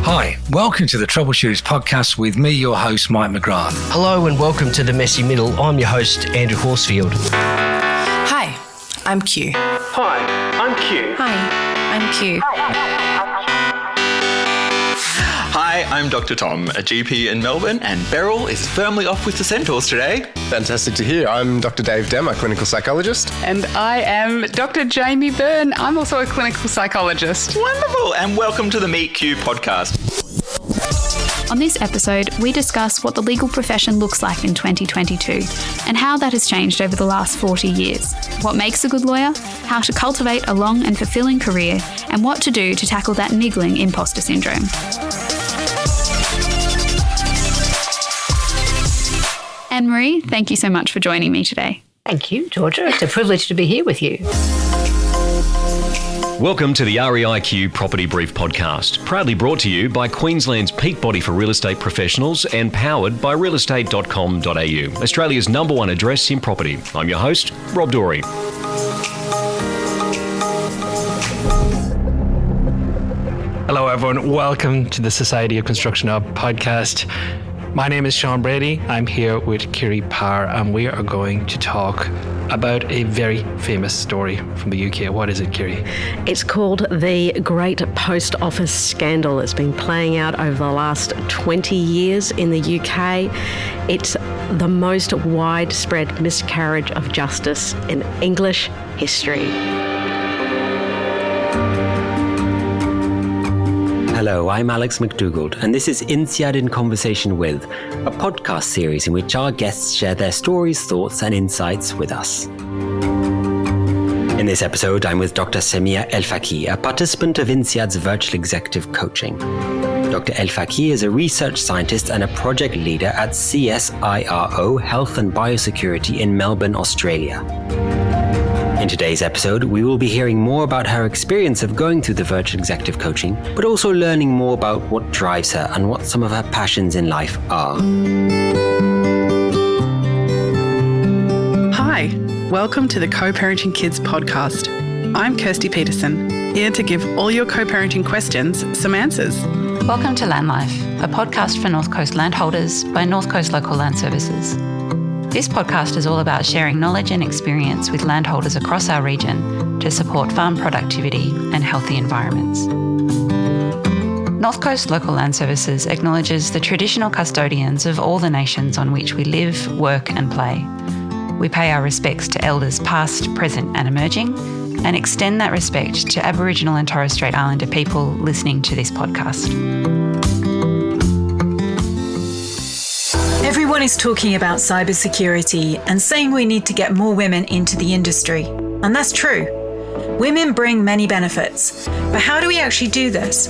Hi, welcome to the Troubleshooters podcast with me, your host, Mike McGrath. Hello and welcome to The Messy Middle. I'm your host, Andrew Horsfield. Hi, I'm Q. Hi, I'm Q. Hi, I'm Q. Hi, I'm Dr. Tom, a GP in Melbourne, and Beryl is firmly off with the Centaurs today. Fantastic to hear. I'm Dr. Dave Dem, a clinical psychologist. And I am Dr. Jamie Byrne. I'm also a clinical psychologist. Wonderful, and welcome to the Meet Q podcast. On this episode, we discuss what the legal profession looks like in 2022 and how that has changed over the last 40 years, what makes a good lawyer, how to cultivate a long and fulfilling career, and what to do to tackle that niggling imposter syndrome. Anne-Marie, thank you so much for joining me today. Thank you, Georgia. It's a privilege to be here with you. Welcome to the REIQ Property Brief podcast, proudly brought to you by Queensland's peak body for real estate professionals and powered by realestate.com.au, Australia's #1 address in property. I'm your host, Rob Dorey. Hello, everyone. Welcome to the Society of Construction Hub podcast. My name is Sean Brady. I'm here with Kiri Parr, and we are going to talk about a very famous story from the UK. What is it, Kiri? It's called the Great Post Office Scandal. It's been playing out over the last 20 years in the UK. It's the most widespread miscarriage of justice in English history. Hello, I'm Alex McDougald, and this is INSEAD in Conversation With, a podcast series in which our guests share their stories, thoughts, and insights with us. In this episode, I'm with Dr. Samia El-Faqih, a participant of INSEAD's virtual executive coaching. Dr. El-Faqih is a research scientist and a project leader at CSIRO Health and Biosecurity in Melbourne, Australia. In today's episode, we will be hearing more about her experience of going through the virtual executive coaching, but also learning more about what drives her and what some of her passions in life are. Hi, welcome to the Co-Parenting Kids podcast. I'm Kirsty Peterson, here to give all your co-parenting questions some answers. Welcome to Land Life, a podcast for North Coast landholders by North Coast Local Land Services. This podcast is all about sharing knowledge and experience with landholders across our region to support farm productivity and healthy environments. North Coast Local Land Services acknowledges the traditional custodians of all the nations on which we live, work and play. We pay our respects to elders past, present and emerging, and extend that respect to Aboriginal and Torres Strait Islander people listening to this podcast. Everyone is talking about cybersecurity and saying we need to get more women into the industry. And that's true. Women bring many benefits. But how do we actually do this?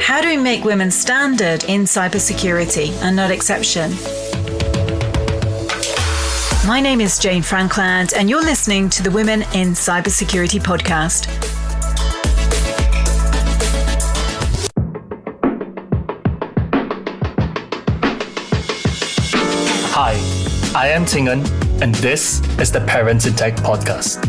How do we make women standard in cybersecurity and not exception? My name is Jane Frankland, and you're listening to the Women in Cybersecurity podcast. Hi, I am Ting En, and this is the Parents in Tech podcast.